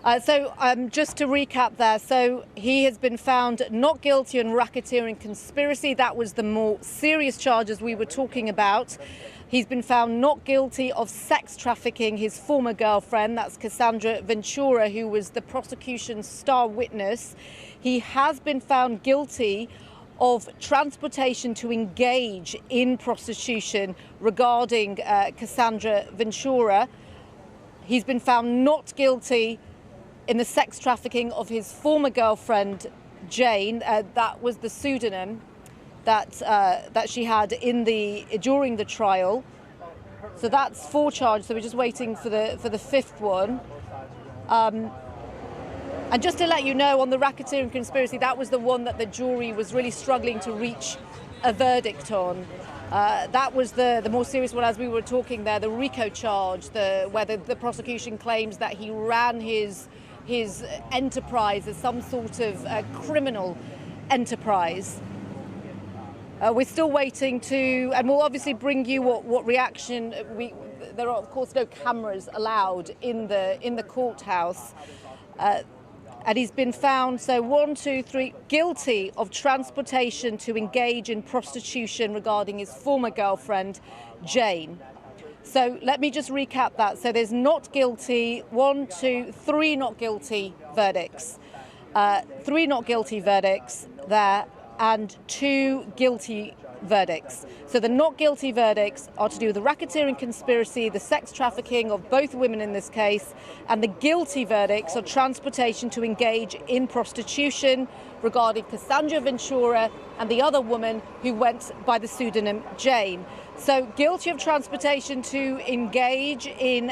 Just to recap there, so he has been found not guilty on racketeering conspiracy. That was the more serious charges we were talking about. He's been found not guilty of sex trafficking his former girlfriend, that's Casandra Ventura, who was the prosecution's star witness. He has been found guilty of transportation to engage in prostitution regarding Casandra Ventura. He's been found not guilty in the sex trafficking of his former girlfriend, Jane. That was the pseudonym that she had during the trial. So that's 4 charges. So we're just waiting for the 5th one. And just to let you know, on the racketeering conspiracy, that was the one that the jury was really struggling to reach a verdict on. That was the more serious one, as we were talking there, the RICO charge, where the prosecution claims that he ran his enterprise as some sort of criminal enterprise. We're still waiting and we'll obviously bring you what reaction. There are of course no cameras allowed in the courthouse. And he's been found, so 1, 2, 3, guilty of transportation to engage in prostitution regarding his former girlfriend, Jane. So let me just recap that. So there's not guilty, 1, 2, 3 not guilty verdicts. 3 not guilty verdicts there and 2 guilty verdicts. So the not guilty verdicts are to do with the racketeering conspiracy, the sex trafficking of both women in this case, and the guilty verdicts are transportation to engage in prostitution regarding Casandra Ventura and the other woman who went by the pseudonym Jane. So guilty of transportation to engage in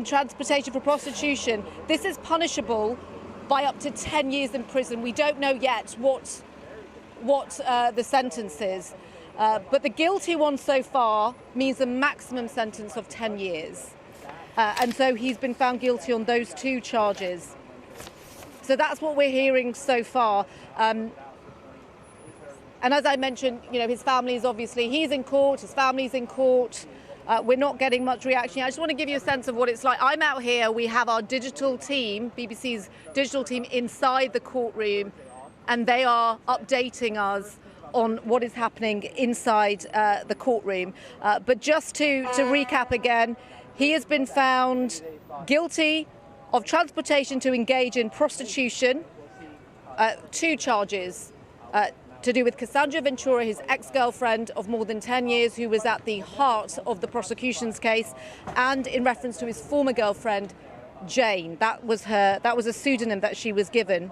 transportation for prostitution. This is punishable by up to 10 years in prison. We don't know yet what the sentence is, but the guilty one so far means a maximum sentence of 10 years. And so he's been found guilty on those 2 charges. So that's what we're hearing so far. And as I mentioned, his family is obviously, he's in court, his family's in court. We're not getting much reaction. I just want to give you a sense of what it's like. I'm out here, we have our digital team, BBC's digital team inside the courtroom, and they are updating us on what is happening inside the courtroom. But just to recap again, he has been found guilty of transportation to engage in prostitution, 2 charges to do with Casandra Ventura, his ex-girlfriend of more than 10 years, who was at the heart of the prosecution's case, and in reference to his former girlfriend, Jane. That was a pseudonym that she was given.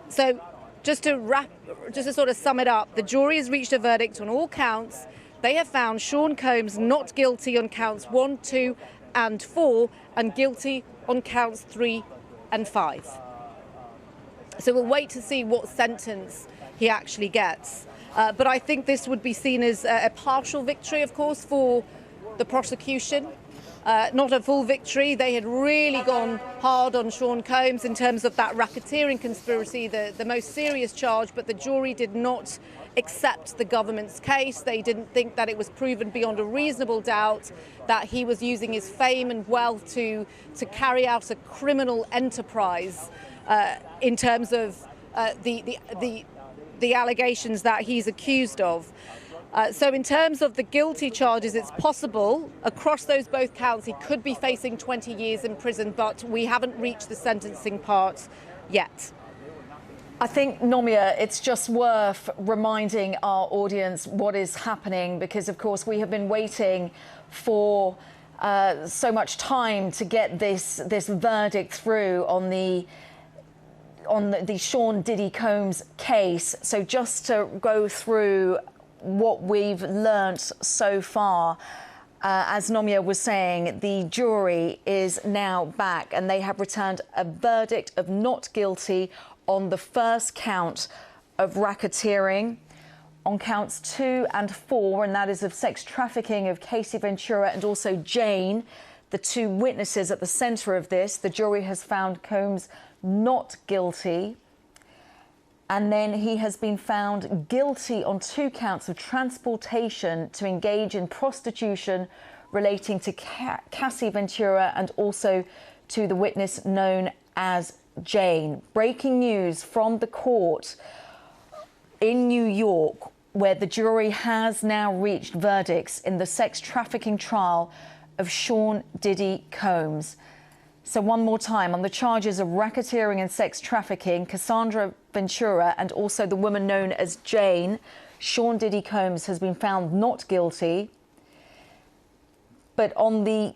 So just to sort of sum it up, the jury has reached a verdict on all counts. They have found Sean Combs not guilty on counts 1, 2 and 4 and guilty on counts 3 and 5. So we'll wait to see what sentence he actually gets. But I think this would be seen as a partial victory, of course, for the prosecution. Not a full victory. They had really gone hard on Sean Combs in terms of that racketeering conspiracy, the most serious charge, but the jury did not accept the government's case. They didn't think that it was proven beyond a reasonable doubt that he was using his fame and wealth to carry out a criminal enterprise in terms of the allegations that he's accused of. So in terms of the guilty charges, it's possible across those both counts he could be facing 20 years in prison, but we haven't reached the sentencing part yet. I think, Nomia, it's just worth reminding our audience what is happening, because, of course, we have been waiting for so much time to get this verdict through on the Sean Diddy Combs case. So just to go through what we've learnt so far, as Nomia was saying, the jury is now back and they have returned a verdict of not guilty on the first count of racketeering, on counts 2 and 4, and that is of sex trafficking of Casey Ventura and also Jane, the 2 witnesses at the centre of this. The jury has found Combs not guilty. And then he has been found guilty on 2 counts of transportation to engage in prostitution relating to Cassie Ventura and also to the witness known as Jane. Breaking news from the court in New York, where the jury has now reached verdicts in the sex trafficking trial of Sean Diddy Combs. So one more time, on the charges of racketeering and sex trafficking, Casandra Ventura and also the woman known as Jane, Sean Diddy Combs has been found not guilty. But on the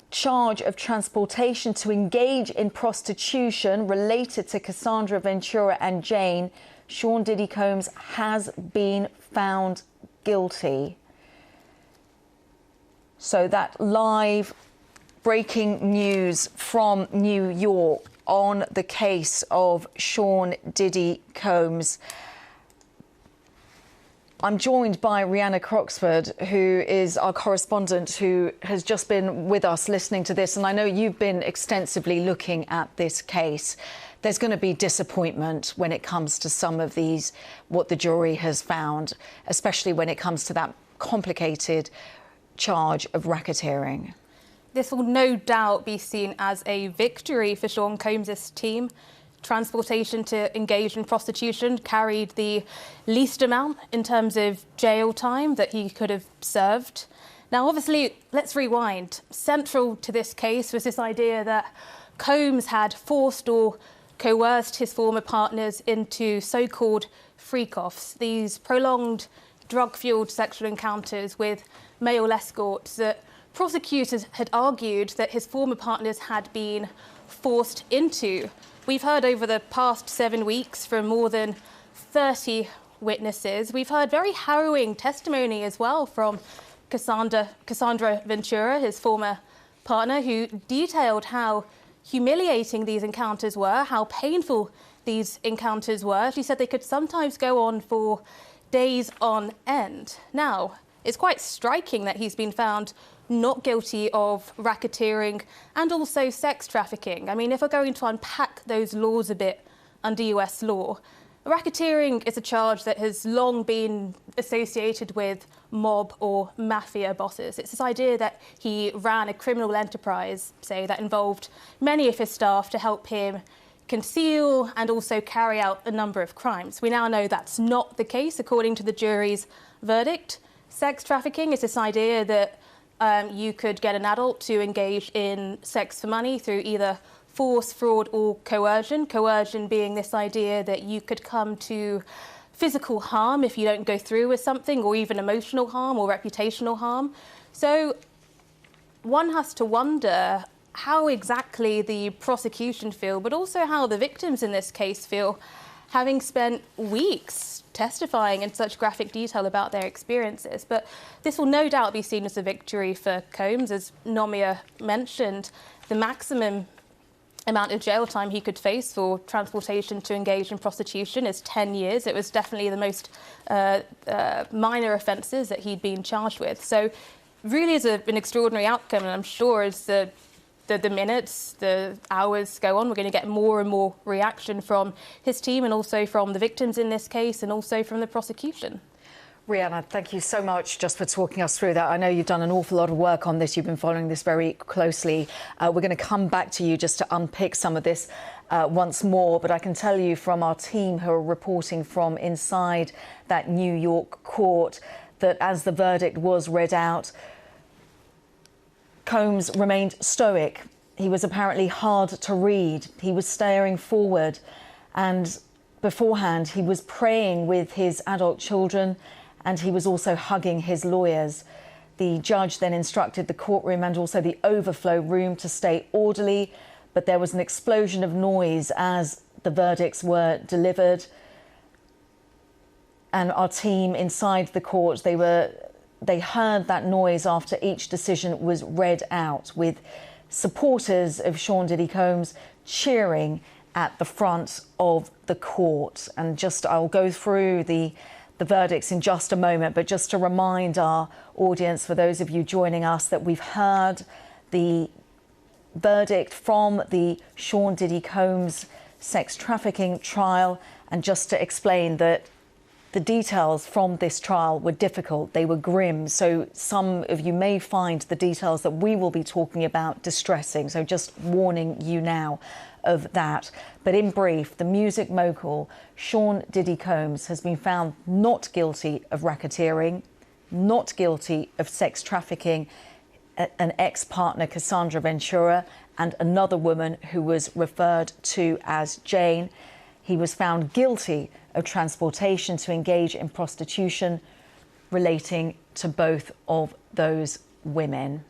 charge of transportation to engage in prostitution related to Casandra Ventura and Jane, Sean Diddy Combs has been found guilty. So that live breaking news from New York on the case of Sean Diddy Combs. I'm joined by Rhianna Croxford, who is our correspondent, who has just been with us listening to this. And I know you've been extensively looking at this case. There's going to be disappointment when it comes to some of these, what the jury has found, especially when it comes to that complicated charge of racketeering. This will no doubt be seen as a victory for Sean Combs' team. Transportation to engage in prostitution carried the least amount in terms of jail time that he could have served. Now, obviously, let's rewind. Central to this case was this idea that Combs had forced or coerced his former partners into so-called freak-offs, these prolonged drug-fueled sexual encounters with male escorts that prosecutors had argued that his former partners had been forced into. We've heard over the past 7 weeks from more than 30 witnesses. We've heard very harrowing testimony as well from Casandra Ventura, his former partner, who detailed how humiliating these encounters were, how painful these encounters were. She said they could sometimes go on for days on end. Now, it's quite striking that he's been found not guilty of racketeering and also sex trafficking. I mean, if we're going to unpack those laws a bit under US law, racketeering is a charge that has long been associated with mob or mafia bosses. It's this idea that he ran a criminal enterprise, say, that involved many of his staff to help him conceal and also carry out a number of crimes. We now know that's not the case, according to the jury's verdict. Sex trafficking is this idea that you could get an adult to engage in sex for money through either force, fraud or coercion. Coercion being this idea that you could come to physical harm if you don't go through with something, or even emotional harm or reputational harm. So one has to wonder how exactly the prosecution feel, but also how the victims in this case feel, having spent weeks testifying in such graphic detail about their experiences. But this will no doubt be seen as a victory for Combs. As Nomia mentioned, the maximum amount of jail time he could face for transportation to engage in prostitution is 10 years. It was definitely the most minor offences that he'd been charged with. So really is an extraordinary outcome, and I'm sure as the minutes, the hours go on, we're going to get more and more reaction from his team and also from the victims in this case and also from the prosecution. Rhianna, thank you so much just for talking us through that. I know you've done an awful lot of work on this. You've been following this very closely. We're going to come back to you just to unpick some of this once more. But I can tell you from our team who are reporting from inside that New York court that as the verdict was read out, Combs remained stoic. He was apparently hard to read. He was staring forward, and beforehand he was praying with his adult children, and he was also hugging his lawyers. The judge then instructed the courtroom and also the overflow room to stay orderly, but there was an explosion of noise as the verdicts were delivered. And our team inside the court, they heard that noise after each decision was read out, with supporters of Sean Diddy Combs cheering at the front of the court. And I'll go through the verdicts in just a moment, but just to remind our audience, for those of you joining us, that we've heard the verdict from the Sean Diddy Combs sex trafficking trial. And just to explain that the details from this trial were difficult. They were grim. So some of you may find the details that we will be talking about distressing. So just warning you now of that. But in brief, the music mogul Sean Diddy Combs has been found not guilty of racketeering, not guilty of sex trafficking, an ex-partner, Casandra Ventura, and another woman who was referred to as Jane. He was found guilty of transportation to engage in prostitution relating to both of those women.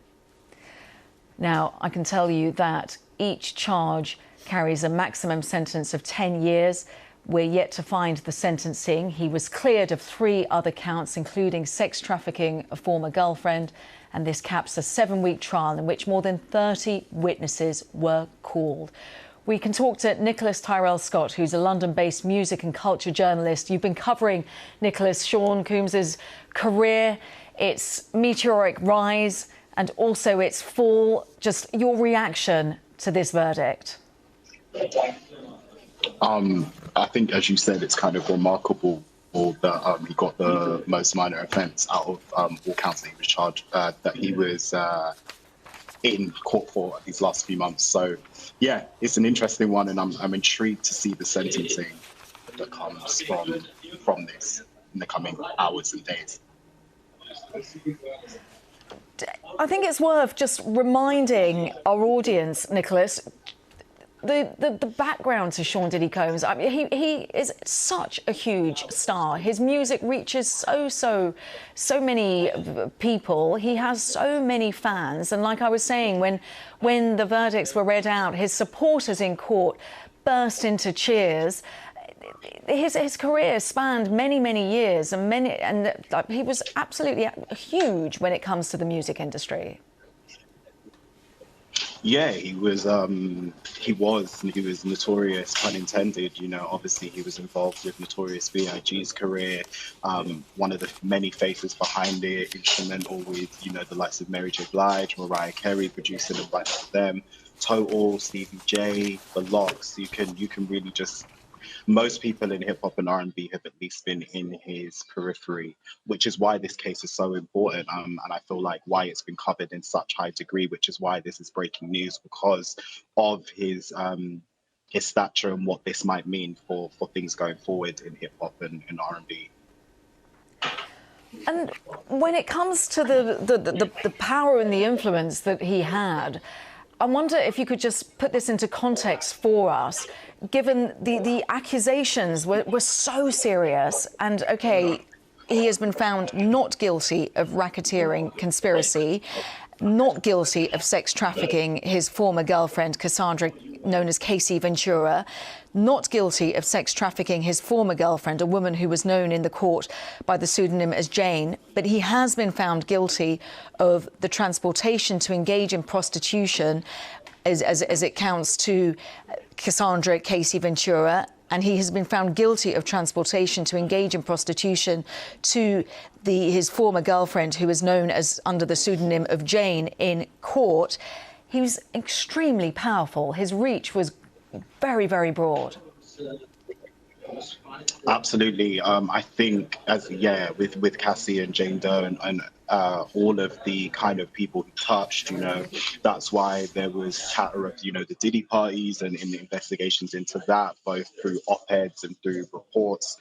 Now, I can tell you that each charge carries a maximum sentence of 10 years. We're yet to find the sentencing. He was cleared of 3 other counts, including sex trafficking a former girlfriend, and this caps a 7-week trial in which more than 30 witnesses were called. We can talk to Nicholas Tyrell Scott, who's a London-based music and culture journalist. You've been covering, Nicholas, Sean Combs' career, its meteoric rise and also its fall. Just your reaction to this verdict. I think, as you said, it's kind of remarkable that he got the most minor offence out of all counts that he was charged, that he was in court for these last few months. So, yeah, it's an interesting one, and I'm intrigued to see the sentencing that comes from this in the coming hours and days. I think it's worth just reminding our audience, Nicholas, the background to Sean Diddy Combs. I mean, he is such a huge star. His music reaches so many people. He has so many fans. And like I was saying, when the verdicts were read out, his supporters in court burst into cheers. His career spanned many years, and he was absolutely huge when it comes to the music industry. Yeah, he was notorious, pun intended. You know, obviously he was involved with Notorious B.I.G.'s career, one of the many faces behind it, instrumental with, you know, the likes of Mary J. Blige, Mariah Carey, producing the likes of them, Total, Stevie J, The Lox. You can really just... Most people in hip hop and R&B have at least been in his periphery, which is why this case is so important. And I feel like why it's been covered in such high degree, which is why this is breaking news, because of his stature and what this might mean for things going forward in hip hop and R&B. And when it comes to the power and the influence that he had, I wonder if you could just put this into context for us, given the accusations were so serious. And OK, he has been found not guilty of racketeering conspiracy, not guilty of sex trafficking his former girlfriend, Casandra, known as Casey Ventura, not guilty of sex trafficking his former girlfriend, a woman who was known in the court by the pseudonym as Jane. But he has been found guilty of the transportation to engage in prostitution, as it counts to Casandra Casey Ventura. And he has been found guilty of transportation to engage in prostitution to his former girlfriend, who is known as under the pseudonym of Jane in court. He was extremely powerful. His reach was very broad. Absolutely. I think with Cassie and Jane Doe and all of the kind of people he touched, you know, that's why there was chatter of, you know, the Diddy parties and in the investigations into that, both through op-eds and through reports,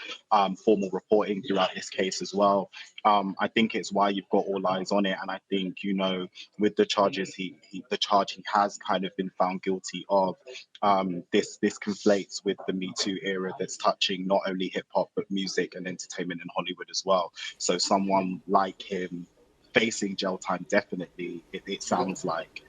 formal reporting throughout this case as well. I think it's why you've got all eyes on it. And I think, you know, with the charges, the charge he has kind of been found guilty of, this conflates with the Me Too era that's touching not only hip hop, but music and entertainment in Hollywood as well. So someone like him facing jail time, definitely, it sounds like,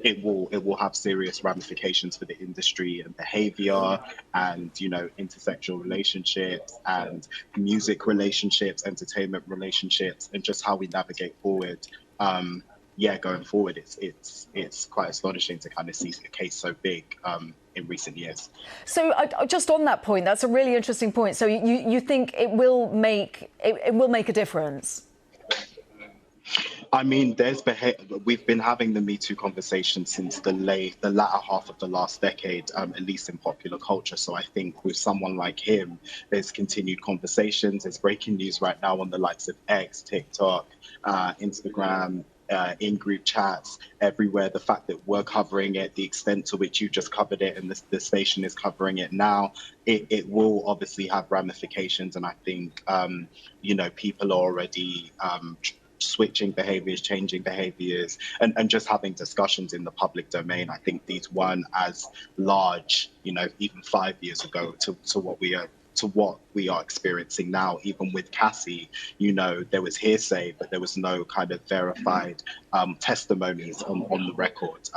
it will have serious ramifications for the industry and behavior and, you know, intersexual relationships and music relationships, entertainment relationships, and just how we navigate forward. Going forward, it's quite astonishing to kind of see a case so big in recent years. So just on that point, that's a really interesting point. So you think it will make a difference? I mean, we've been having the Me Too conversation since the latter half of the last decade, at least in popular culture. So I think with someone like him, there's continued conversations. There's breaking news right now on the likes of X, TikTok, Instagram, in group chats, everywhere. The fact that we're covering it, the extent to which you just covered it, and the station is covering it now, it will obviously have ramifications. And I think, people are already switching behaviors, changing behaviors, and just having discussions in the public domain. I think these weren't as large, even 5 years ago to what we are experiencing now. Even with Cassie, there was hearsay, but there was no kind of verified testimonies on the record.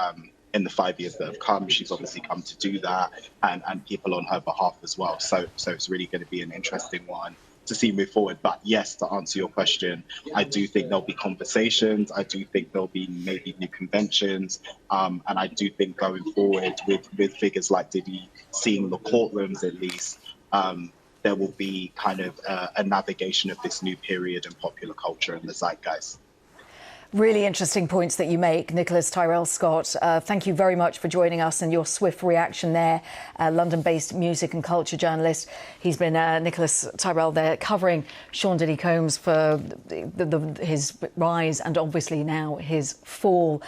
In the 5 years that have come, she's obviously come to do that, and people on her behalf as well. So it's really going to be an interesting one to see move forward. But yes, to answer your question, I do think there'll be conversations. I do think there'll be maybe new conventions. And I do think going forward with figures like Diddy seeing the courtrooms at least, there will be kind of a navigation of this new period in popular culture and the zeitgeist. Really interesting points that you make, Nicholas Tyrell Scott. Thank you very much for joining us and your swift reaction there. London-based music and culture journalist. He's been Nicholas Tyrell there covering Sean Diddy Combs for his rise and obviously now his fall.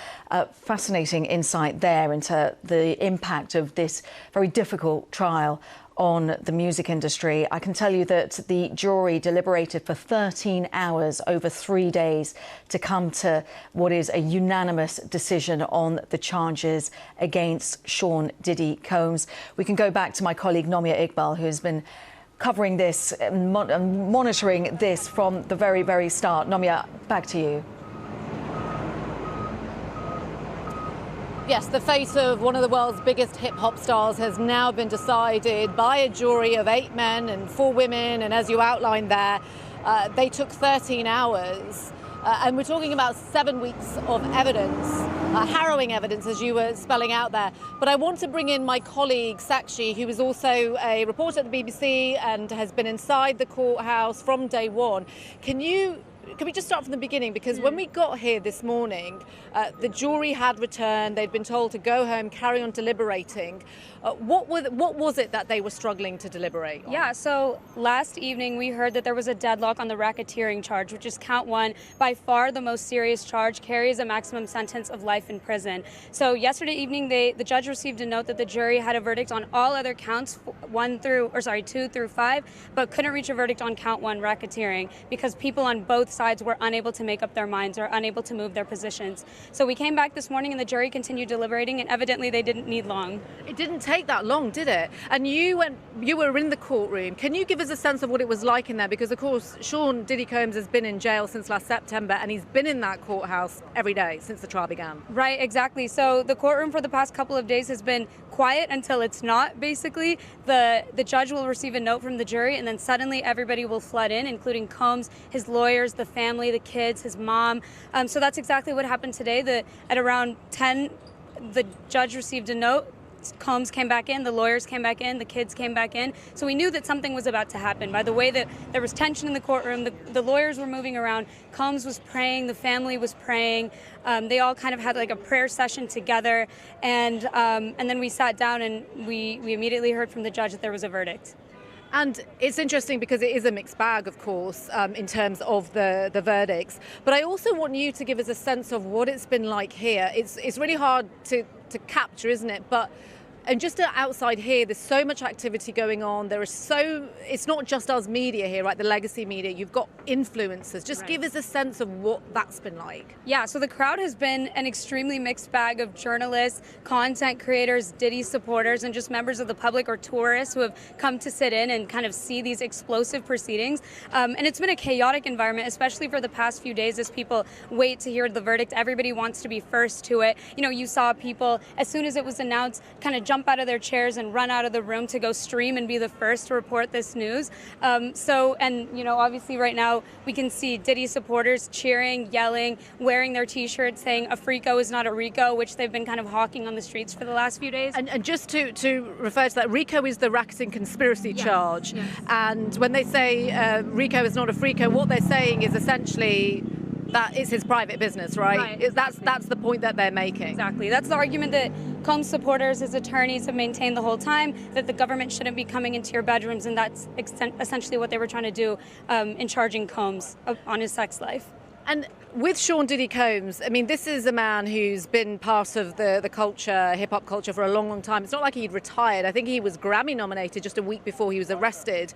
Fascinating insight there into the impact of this very difficult trial on the music industry. I can tell you that the jury deliberated for 13 hours over 3 days to come to what is a unanimous decision on the charges against Sean Diddy Combs. We can go back to my colleague Nomia Iqbal, who has been covering this and monitoring this from the very, very start. Nomia, back to you. Yes, the fate of one of the world's biggest hip-hop stars has now been decided by a jury of 8 men and 4 women, and as you outlined there, they took 13 hours. And we're talking about 7 weeks of evidence, harrowing evidence, as you were spelling out there. But I want to bring in my colleague, Sakshi, who is also a reporter at the BBC and has been inside the courthouse from day one. Can we just start from the beginning? Because when we got here this morning, the jury had returned. They'd been told to go home, carry on deliberating. What was it that they were struggling to deliberate on? Yeah, so last evening we heard that there was a deadlock on the racketeering charge, which is count 1, by far the most serious charge, carries a maximum sentence of life in prison. So yesterday evening, the judge received a note that the jury had a verdict on all other counts, 2 through 5, but couldn't reach a verdict on count 1, racketeering, because people on both sides were unable to make up their minds or unable to move their positions. So we came back this morning and the jury continued deliberating, and evidently they didn't need long. It didn't take that long, did it? And you were in the courtroom. Can you give us a sense of what it was like in there? Because of course Sean Diddy Combs has been in jail since last September, and he's been in that courthouse every day since the trial began. Right, exactly. So the courtroom for the past couple of days has been quiet until it's not, basically. The judge will receive a note from the jury, and then suddenly everybody will flood in, including Combs, his lawyers, the family, the kids, his mom. So that's exactly what happened today. At around 10, the judge received a note. Combs came back in, the lawyers came back in, the kids came back in. So we knew that something was about to happen. By the way that there was tension in the courtroom, the lawyers were moving around, Combs was praying, the family was praying. They all kind of had like a prayer session together. And then we sat down and we immediately heard from the judge that there was a verdict. And it's interesting because it is a mixed bag, of course, in terms of the verdicts. But I also want you to give us a sense of what it's been like here. It's really hard to capture, isn't it? And just outside here, there's so much activity going on. It's not just us media here, right? The legacy media. You've got influencers. Just right. Give us a sense of what that's been like. Yeah, so the crowd has been an extremely mixed bag of journalists, content creators, Diddy supporters, and just members of the public or tourists who have come to sit in and kind of see these explosive proceedings. And it's been a chaotic environment, especially for the past few days as people wait to hear the verdict. Everybody wants to be first to it. You saw people, as soon as it was announced, kind of jump out of their chairs and run out of the room to go stream and be the first to report this news. Obviously right now we can see Diddy supporters cheering, yelling, wearing their T-shirts saying a Frico is not a Rico, which they've been kind of hawking on the streets for the last few days. And just to refer to that, Rico is the racketeering conspiracy charge. Yes. And when they say Rico is not a Frico, what they're saying is essentially that is his private business, right? Right. That's the point that they're making. Exactly. That's the argument that Combs supporters, his attorneys have maintained the whole time, that the government shouldn't be coming into your bedrooms, and that's essentially what they were trying to do in charging Combs on his sex life. And with Sean Diddy Combs, I mean, this is a man who's been part of the culture, hip-hop culture, for a long, long time. It's not like he'd retired. I think he was Grammy nominated just a week before he was arrested.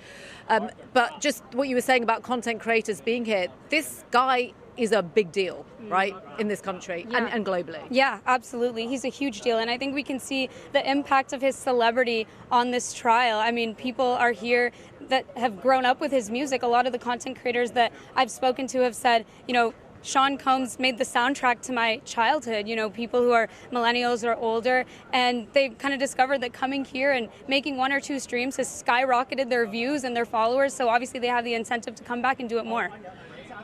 But just what you were saying about content creators being here, this guy is a big deal, right, in this country and globally. Yeah, absolutely. He's a huge deal. And I think we can see the impact of his celebrity on this trial. I mean, people are here that have grown up with his music. A lot of the content creators that I've spoken to have said, you know, Sean Combs made the soundtrack to my childhood, you know, people who are millennials or older, and they've kind of discovered that coming here and making 1 or 2 streams has skyrocketed their views and their followers, so obviously they have the incentive to come back and do it more.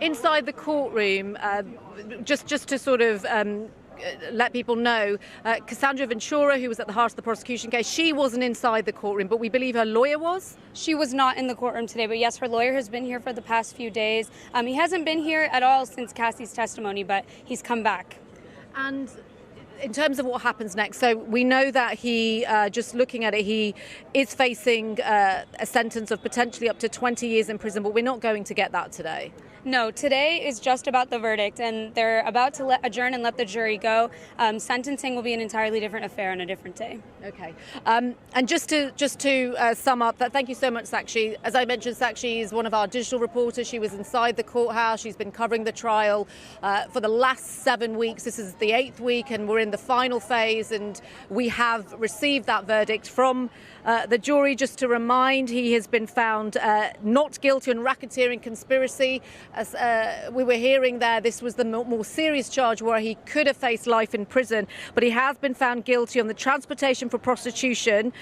Inside the courtroom, just to sort of let people know, Casandra Ventura, who was at the heart of the prosecution case, she wasn't inside the courtroom, but we believe her lawyer was? She was not in the courtroom today, but yes, her lawyer has been here for the past few days. He hasn't been here at all since Cassie's testimony, but he's come back. And in terms of what happens next, so we know that he, just looking at it, he is facing a sentence of potentially up to 20 years in prison, but we're not going to get that today. No, today is just about the verdict, and they're about to adjourn and let the jury go. Sentencing will be an entirely different affair on a different day. Okay. And just to sum up, thank you so much, Sakshi. As I mentioned, Sakshi is one of our digital reporters. She was inside the courthouse. She's been covering the trial for the last 7 weeks. This is the 8th week, and we're in the final phase, and we have received that verdict from the jury. Just to remind, he has been found not guilty on racketeering conspiracy. As we were hearing there, this was the more serious charge where he could have faced life in prison, but he has been found guilty on the transportation for prostitution,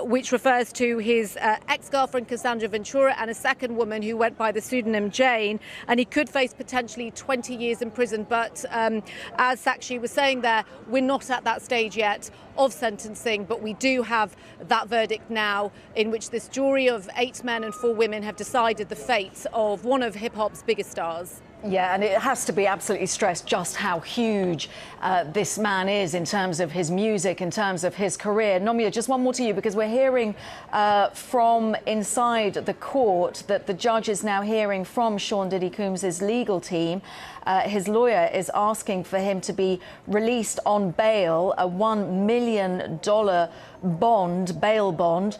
which refers to his ex-girlfriend Casandra Ventura and a second woman who went by the pseudonym Jane, and he could face potentially 20 years in prison. But as Sakshi was saying there, we're not at that stage yet of sentencing, but we do have that verdict now, in which this jury of 8 men and 4 women have decided the fate of one of hip-hop's biggest stars. Yeah, and it has to be absolutely stressed just how huge this man is in terms of his music, in terms of his career. Nomia, just one more to you, because we're hearing from inside the court that the judge is now hearing from Sean Diddy Combs' legal team. His lawyer is asking for him to be released on bail, a $1 million bond, bail bond,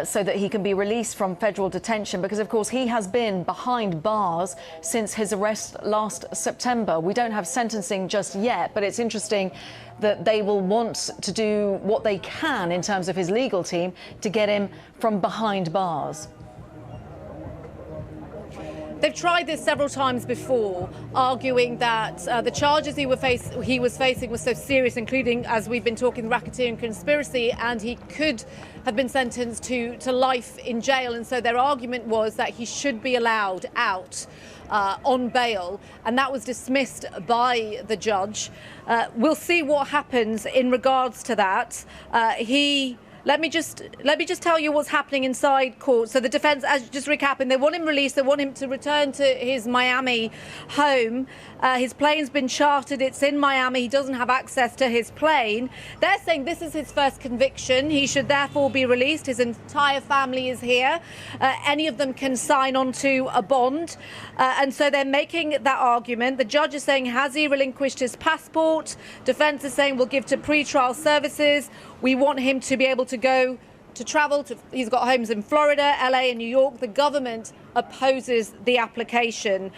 so that he can be released from federal detention, because, of course, he has been behind bars since his arrest last September. We don't have sentencing just yet, but it's interesting that they will want to do what they can in terms of his legal team to get him from behind bars. They've tried this several times before, arguing that the charges he was facing were so serious, including, as we've been talking, racketeering conspiracy, and he could have been sentenced to life in jail. And so their argument was that he should be allowed out on bail, and that was dismissed by the judge. We'll see what happens in regards to that. Let me just tell you what's happening inside court. So the defence, as just recapping, they want him released. They want him to return to his Miami home. His plane's been chartered. It's in Miami. He doesn't have access to his plane. They're saying this is his first conviction. He should therefore be released. His entire family is here. Any of them can sign on to a bond. And so they're making that argument. The judge is saying, has he relinquished his passport? Defence is saying, we'll give to pre-trial services. We want him to be able to go to travel. He's got homes in Florida, LA and New York. The government opposes the application.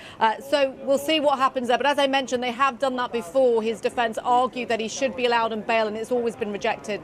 So we'll see what happens there. But as I mentioned, they have done that before. His defence argued that he should be allowed on bail, and it's always been rejected.